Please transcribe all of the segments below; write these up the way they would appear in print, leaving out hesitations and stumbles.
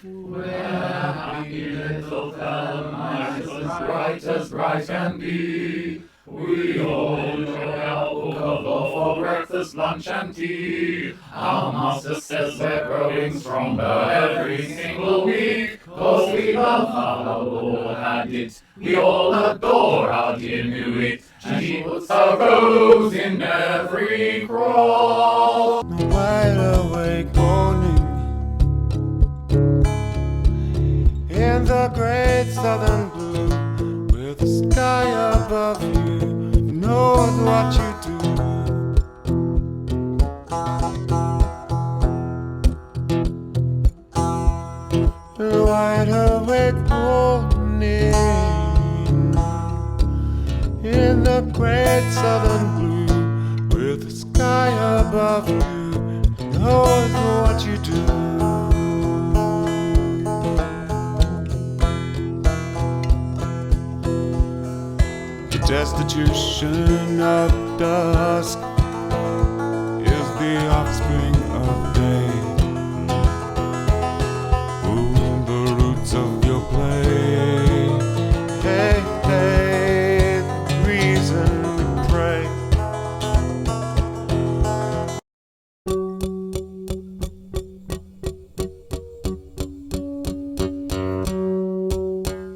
Where happy little Thelma is as bright can be. We all enjoy our book of law for breakfast, lunch, and tea. Our master says we're growing stronger every single week, 'cause we love our Lord and it. We all adore our dear new it. She puts a rose in every cross. Wide awake morning in the great southern blue, with the sky above you knows what you do. Wide awake morning in the great southern blue, with the sky above you knows what you do. The destitution of dusk is the offspring of day. Ooh, the roots of your play. Hey, hey, reason to pray.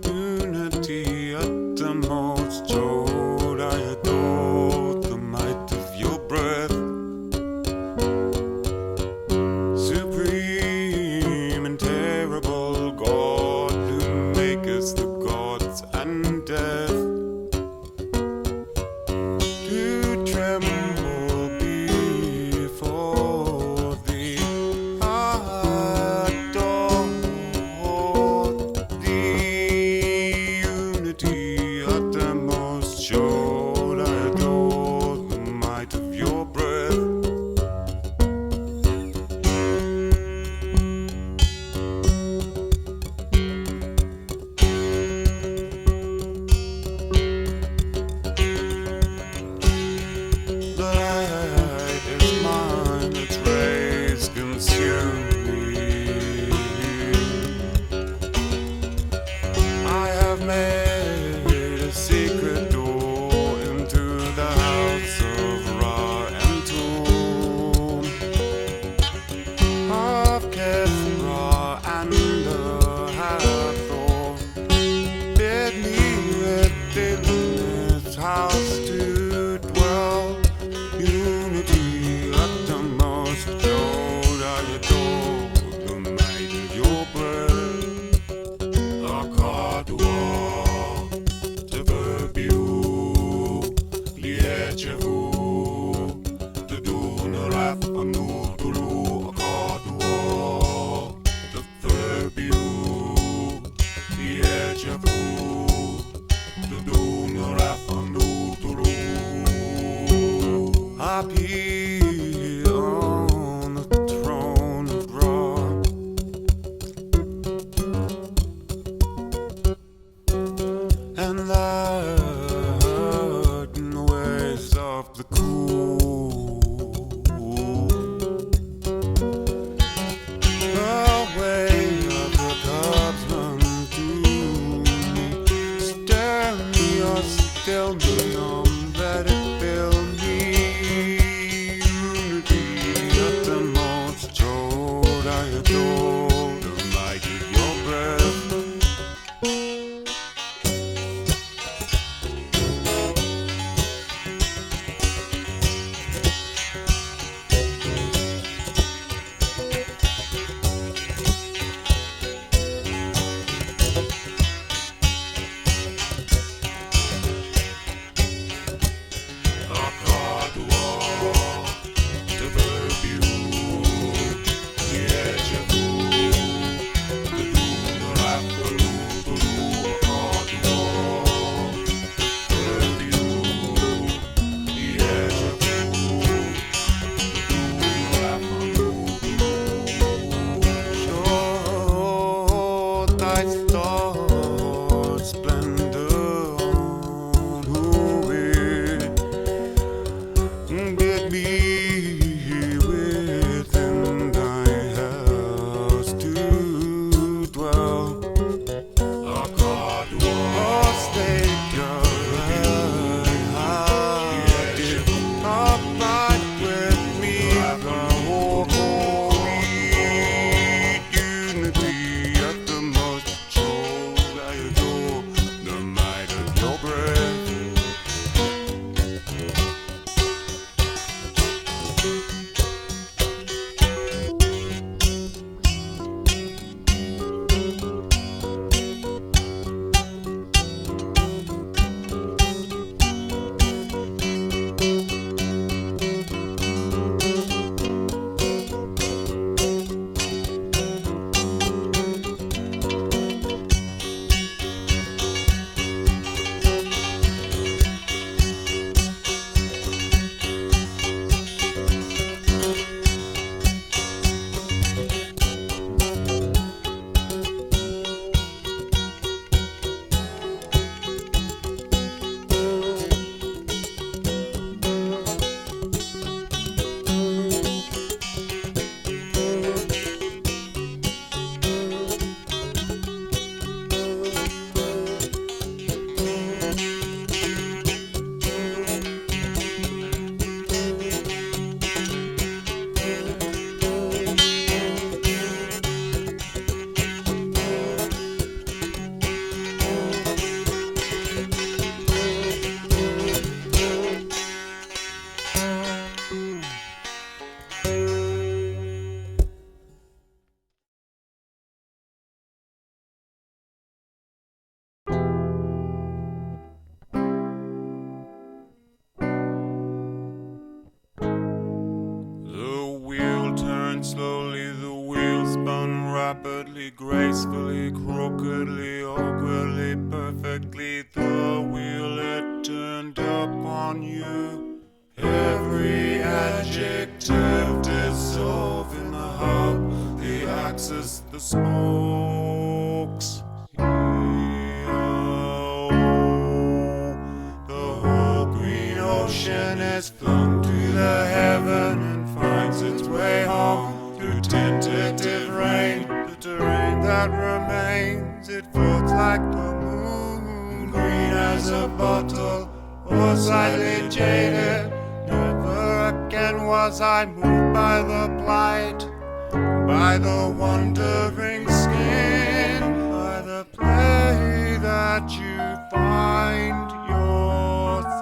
Unity at the most told, I adore the might of your breath. rapidly, gracefully, crookedly, awkwardly, perfectly, the wheel it turned upon you. Every adjective dissolve in the hub, the axis, the spokes. The whole green ocean is flung to the heaven and finds its way home through tentative rain. The terrain that remains, it floats like the moon, green as a bottle or slightly jaded. Never again was I moved by the plight, by the wandering skin, by the play that you find yourself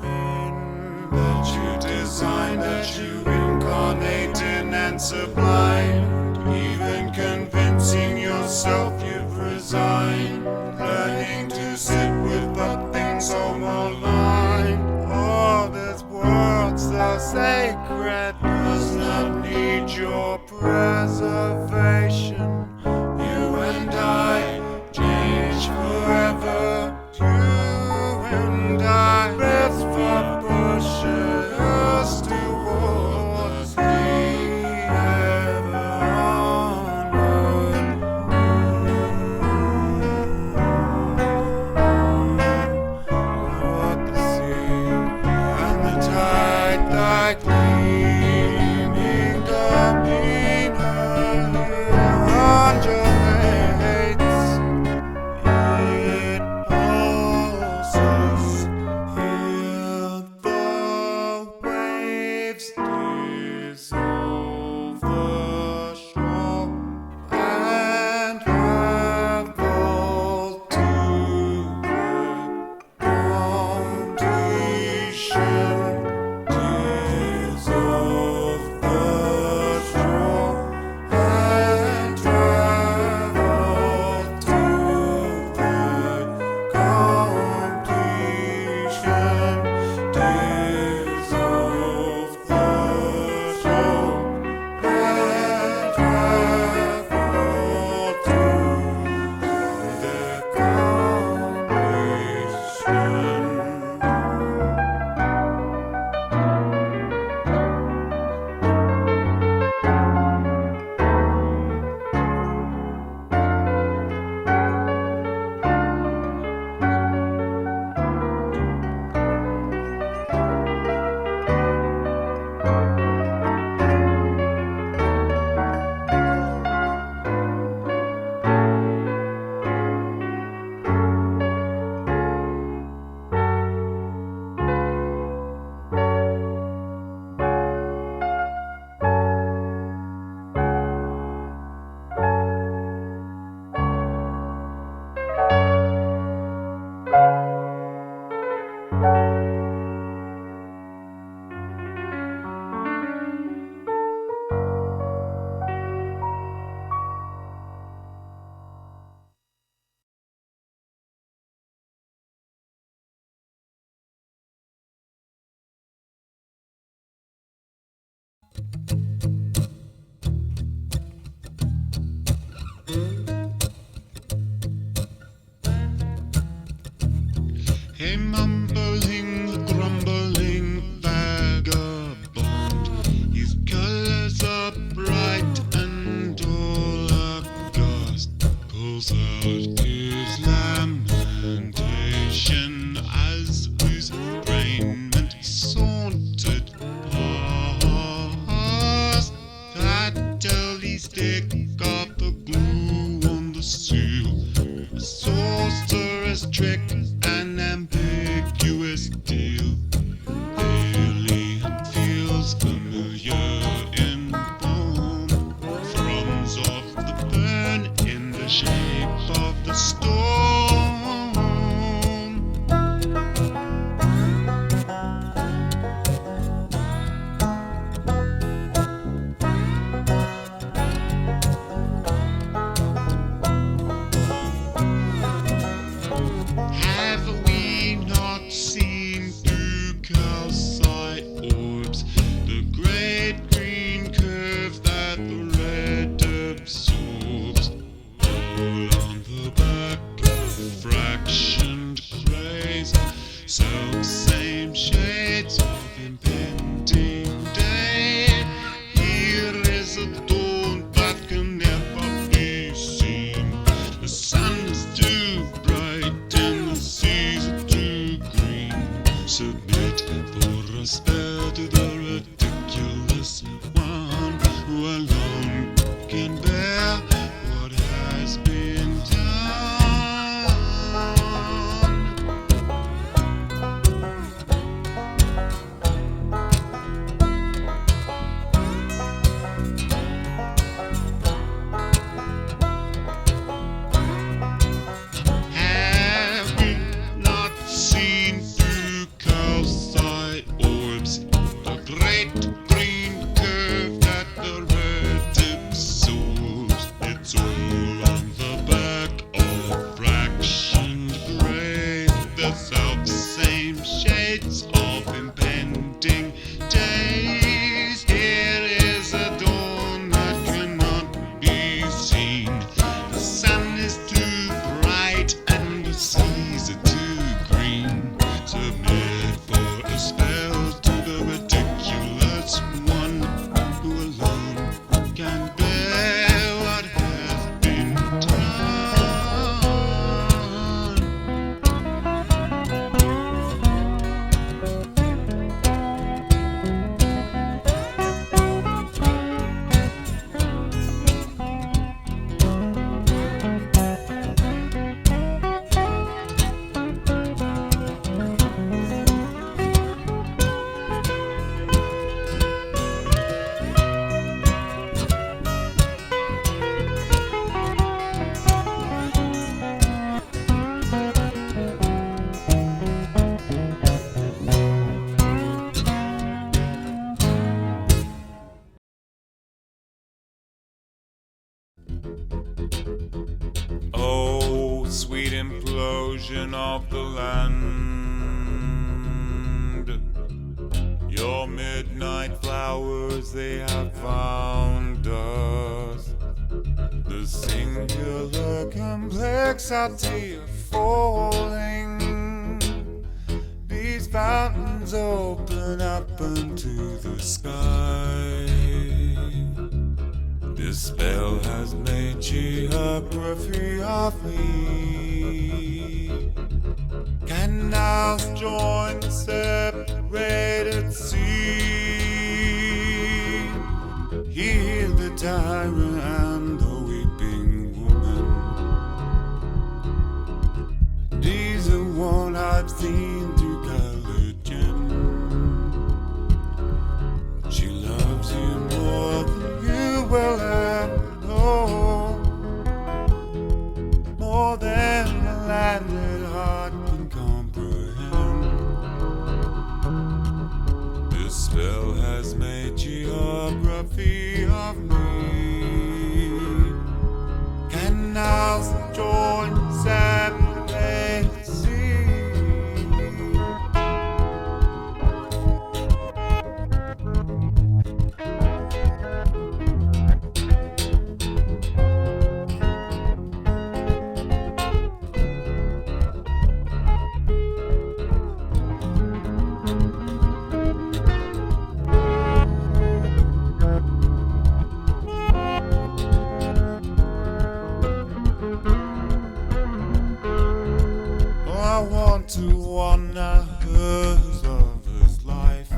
in, that you design, that you incarnate in and sublime, even convincing yourself you've resigned, learning to sit with the things so maligned. Oh, this world so sacred does not need your preservation. You and I change forever. You and I rest for pushes towards the ever onward. What the sea and the tide that gleaming demeanor undulates. It pulses. Here the waves dissolve the shore and travel to the completion. Dissolve the shore and travel to the completion. Dissolve the shore and travel to the A mumbling, grumbling vagabond, his colors are bright and all aghast, calls out his lamentation as his raiment sauntered past. That jelly stick of the glue on the seal, a sorcerer's trick, an ambiguous deal. Alien feels familiar in form, thrones of the burn in the shape of the storm. explosion of the land. Your midnight flowers, they have found us. The singular complexity of falling. These fountains open up into the sky. This spell has made geography of me. Canals join the separated sea. Hear the tyrant and the weeping woman. These are one I've seen through colored gems. She loves you more than you will ever know, more than the landed heart can comprehend. This spell has made geography of me. Canals join separate sea. I want to honor whose lover's life,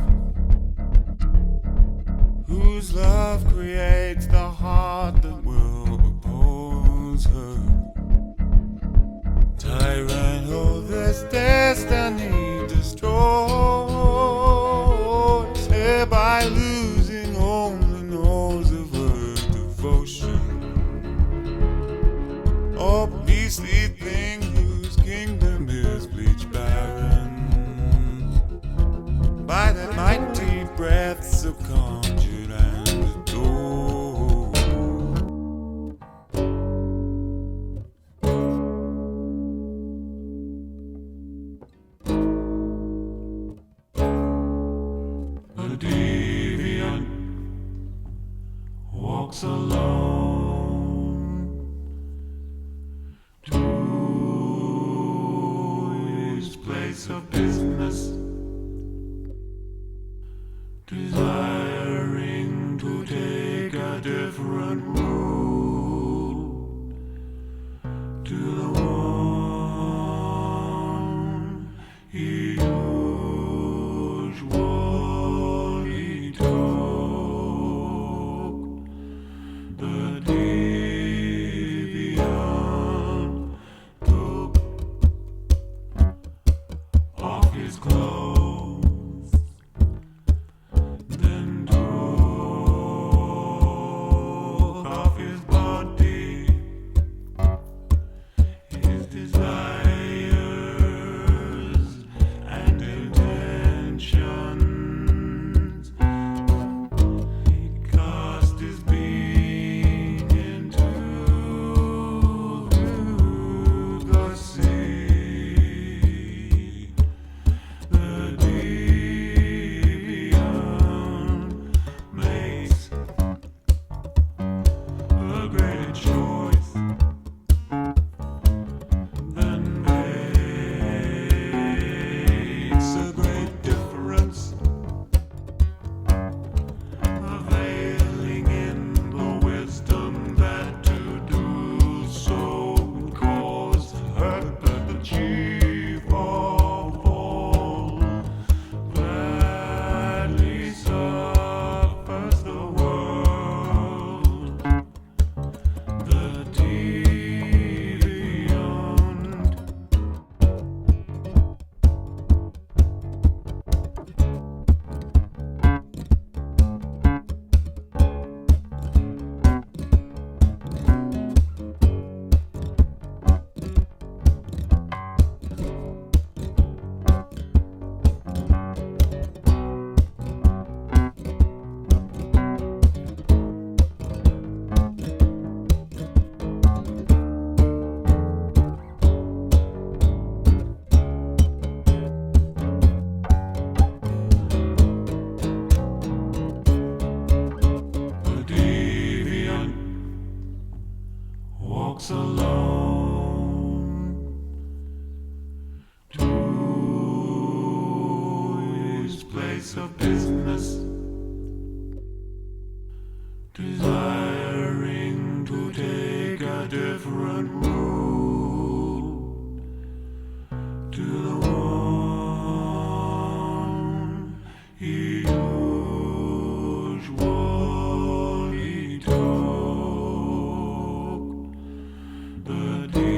whose love creates the heart that will oppose her. Tyrant, oh, this destiny destroys, hereby losing only knows of her devotion. Oh, beastly thing whose kingdom is bleach barren, by the mighty breaths of conjured and adored. A deviant walks alone to his place of business, desiring to take a different route to the one he usually took. The deviant took off his clothes, then took walks alone to his place of business, desiring to take a different route to the one he usually took, the deviant.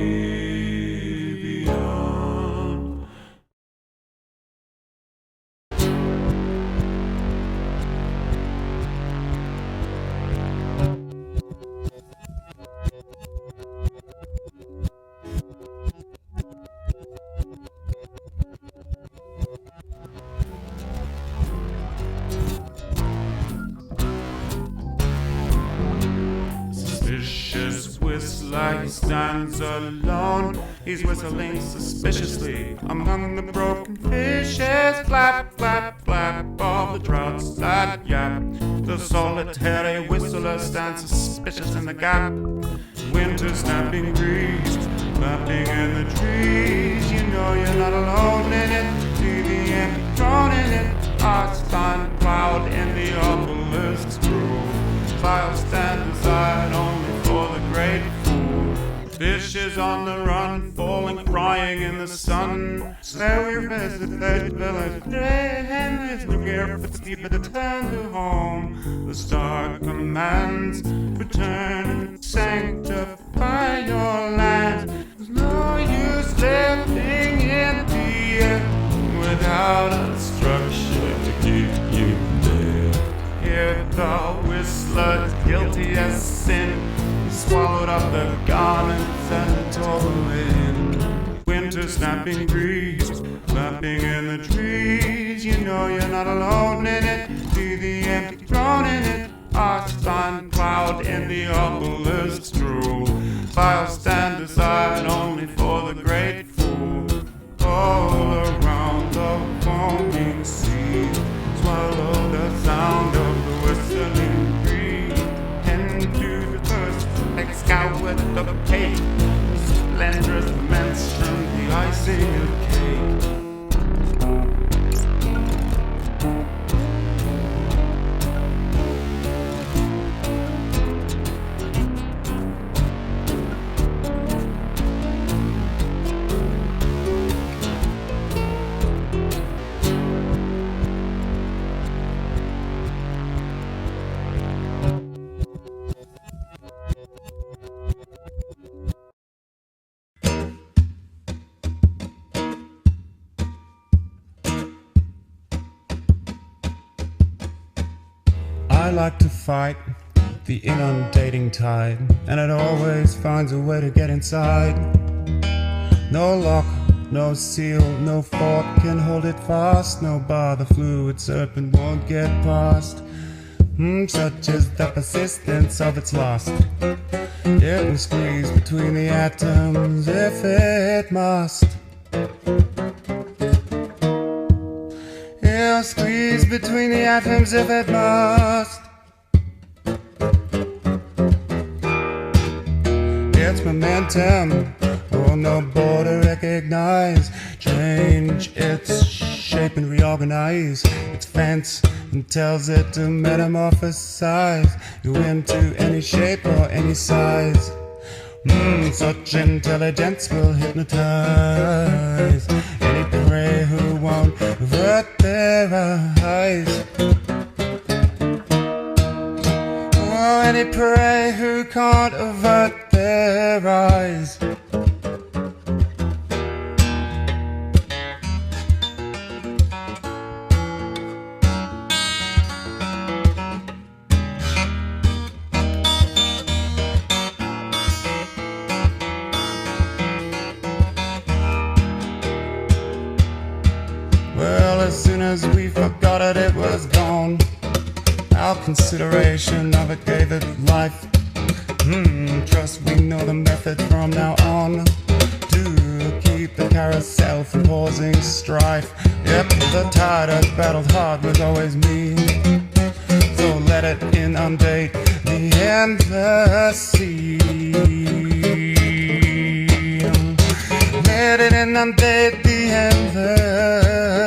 Suspicious whistler, he stands alone. He's whistling suspiciously among the broken fishes. Flap, flap, flap, all the trouts that yap. The solitary whistler stands suspicious in the gap. Winter snapping breeze, flapping in the trees. You know you're not alone in it. See the empty throne in it. Arts find cloud in the obelisk's groove. Files stand aside only for the great fool. Fishes on the run, falling, crying in the sun. So we visit that village, and there's no gear but steep at the turn to home. The star commands, return and sanctify your land. There's no use living in the air without a structure to keep you there. Here the whistler is guilty as sin. He swallowed up the garments and tore them in. Winter snapping breeze, flapping in the trees. You know you're not alone in it. See the empty throne in it. Arcs find cloud in the obelisk's drool. Files stand aside only for the great fool. All around the foaming sea, swallow the sound of the whistling breeze. Into the first, like scout with the cake. Splendorous mention, the icing of cake. I like to fight the inundating tide, and it always finds a way to get inside. No lock, no seal, no fork can hold it fast. No bar, the fluid serpent won't get past. Such is the persistence of its lust. It will squeeze between the atoms if it must. It'll squeeze between the atoms if it must. Its momentum, oh, no border recognize. Change its shape and reorganize its fence and tells it to metamorphosize you into any shape or any size. Such intelligence will hypnotize any prey who won't avert their eyes. Oh, any prey who can't avert their eyes. Well, as soon as we forgot it, it was gone. Our consideration of it gave it life. Trust we know the method from now on to keep the carousel from causing strife. Yep, the tide has battled hard was always me. So let it inundate the endless sea. inundate the embassy.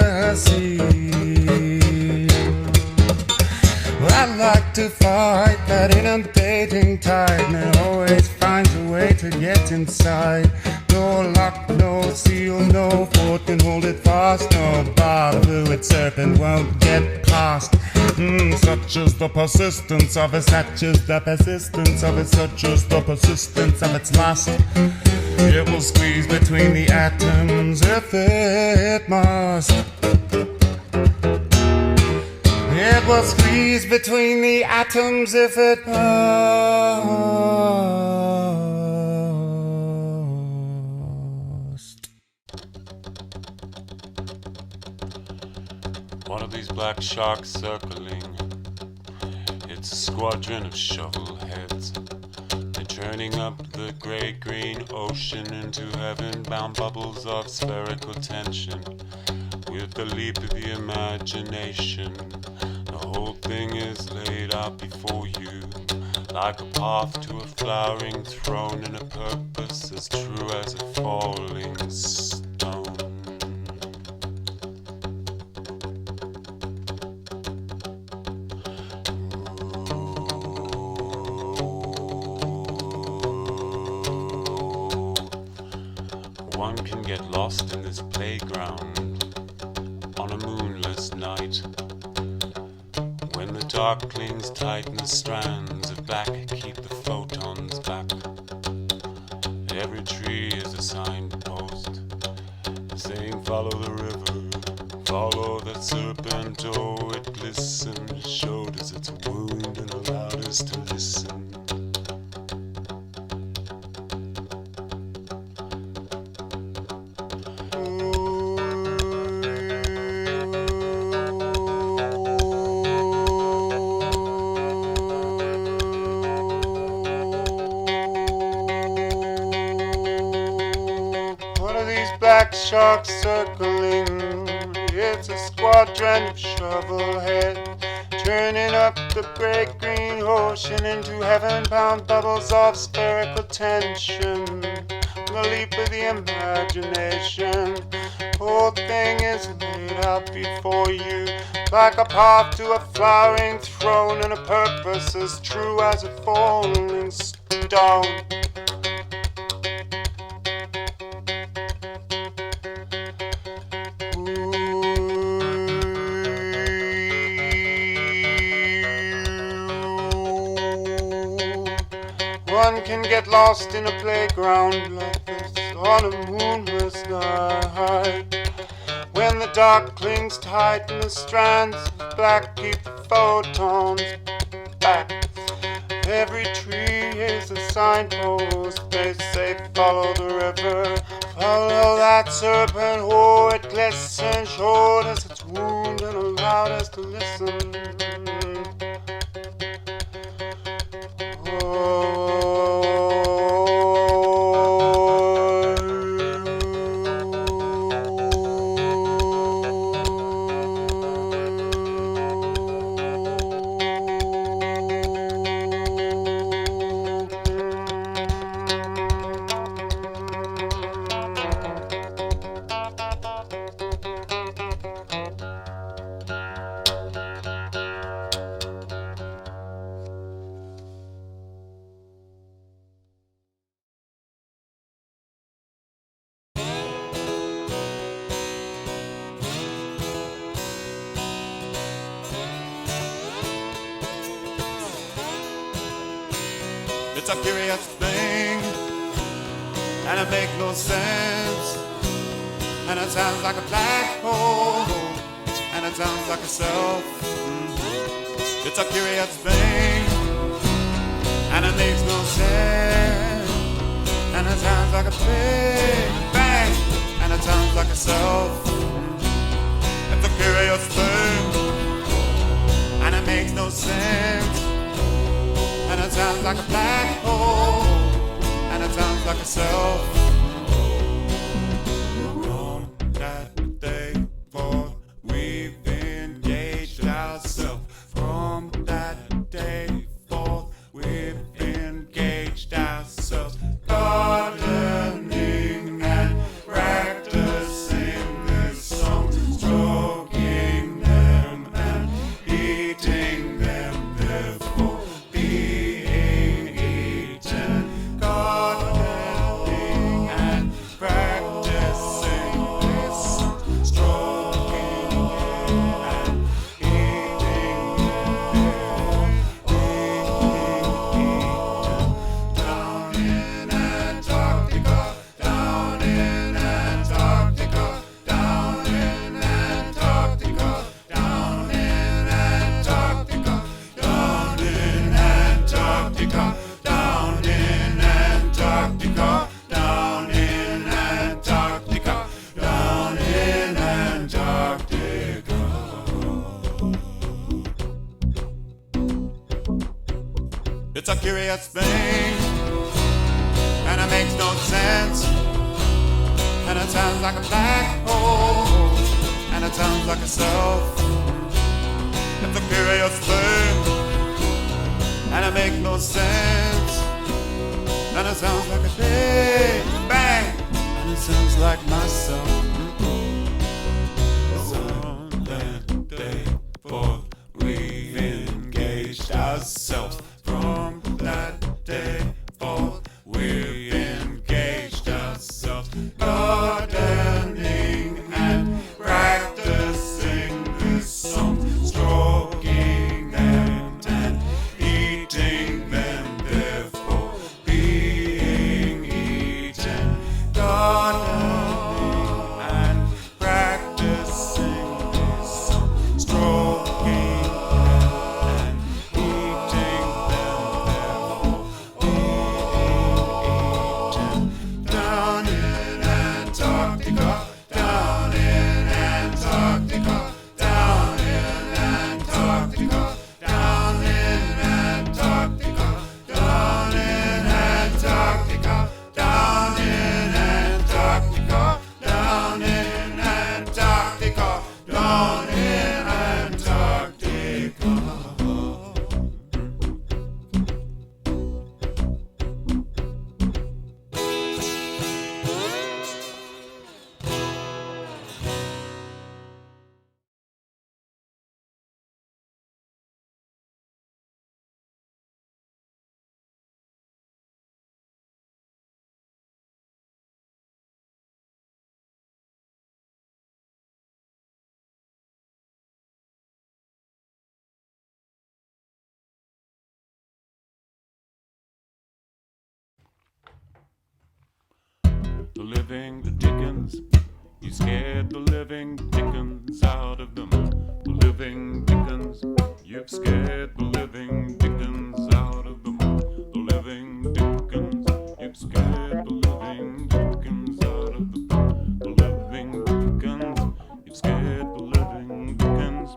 I like to fight that inundating tide, and it always finds a way to get inside. No lock, no seal, no fort can hold it fast. No barbed serpent won't get past. Such is the persistence of it, such is the persistence of it, such is the persistence of its lust. It will squeeze between the atoms if it must. It will squeeze between the atoms if it must. One of these black sharks circling, it's a squadron of shovel heads. They're churning up the grey-green ocean into heaven-bound bubbles of spherical tension. With the leap of the imagination, the whole thing is laid out before you, like a path to a flowering throne and a purpose as true as a falling stone. One can get lost in this playground on a moonless night, when the dark clings tight and the strands of black keep the photons back. Every tree is a signpost saying follow the river, follow that serpent, oh it glistens, showed us its wound and allowed us to listen. Black sharks circling, it's a squadron of shovel heads, turning up the grey-green ocean into heaven-bound bubbles of spherical tension. The leap of the imagination, whole thing is laid out before you, like a path to a flowering throne and a purpose as true as a falling stone. One can get lost in a playground like this on a moonless night, when the dark clings tight and the strands of black keep the photons back. Every tree is a signpost, they say follow the river, follow that serpent, oh it glistens, showed us its wound and allowed us to listen. It's a curious thing, and it makes no sense, and it sounds like a black hole, and it sounds like a self. It's a curious thing, and it makes no sense, and it sounds like a big bang, and it sounds like a self. It's a curious thing, and it makes no sense, and it sounds like a black hole, and it sounds like a self. From that day forth, we've engaged ourselves. From that day forth, we've engaged ourselves. Gardening and practicing. curious thing, and it makes no sense, and it sounds like a black hole, and it sounds like a self. It's a curious thing, and it makes no sense, and it sounds like a big bang, and it sounds like myself. On that day, for we engaged ourselves. From that day forth, we engaged ourselves, gardening and practicing this song, stroking them and eating them, therefore being eaten, gardening and practicing this song, stroking them and eating them, therefore being eaten. Down in Antarctica, down in Antarctica, down in Antarctica, down in Antarctica, down in Antarctica, down in Antarctica, down in Antarctica, down in Antarctica. The living dickens, you scared the living dickens out of them. The living dickens, you've scared the living dickens out of them. The living dickens, you've scared the living dickens out of them. The living dickens, you've scared the living dickens.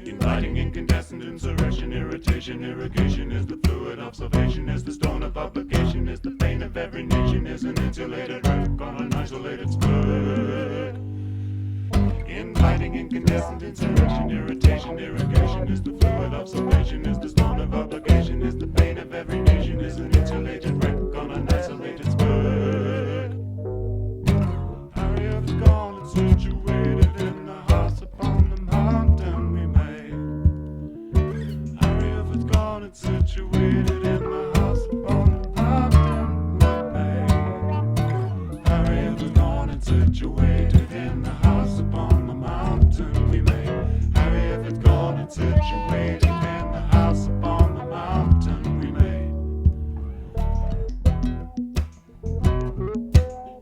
Inviting incandescent insurrection, irritation, irrigation is the fluid observation, is the stone of publication, is the pain of every nation, is an insulated wreck on an isolated spur. Inviting incandescent insurrection, irritation, irrigation is the fluid observation, is the stone of obligation, is the pain of every nation, is an insulated wreck on an isolated spur. Harry has gone and situated in the house upon the mountain we made. Harry has gone and situated in the house upon the mountain we made. Harry has gone and situated in the house upon the mountain we made. Harry has gone and situated in the house upon the mountain we made.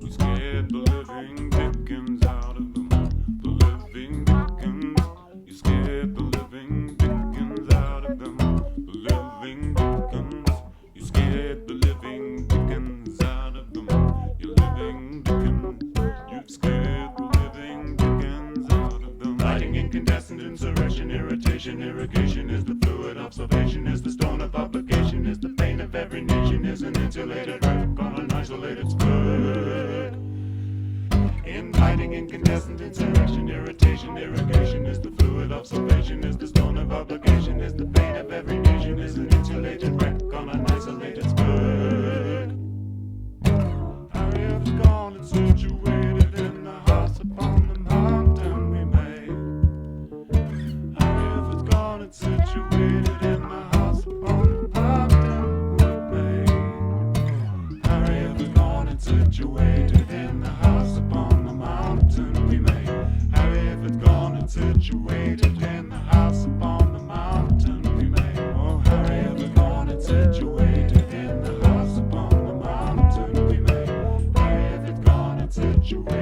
We scared the living dickens out of them. The living dickens, you scared the living dickens out of them. The living dickens, you scared the living dickens out of them. You living dickens, you've scared the living dickens out of them. Lighting incandescent insurrection, irritation, irrigation is the fluid observation, is the stone of obligation, is the pain of every nation, is an insulated wreck on an isolated spur. Inviting incandescent insurrection, irritation, irrigation is the fluid observation, is the stone of obligation, is the pain of every nation, is an insulated wreck on an isolated spur. Harry has gone and situated in the house upon the mountain we made. Harry has gone and situated in the house upon the mountain we made. Harry has gone and situated in the house upon the mountain we made. Harry has gone and situated in the house upon the mountain we made. Oh, Harry has gone and situated in the house upon the mountain we made. Harry has gone and situated.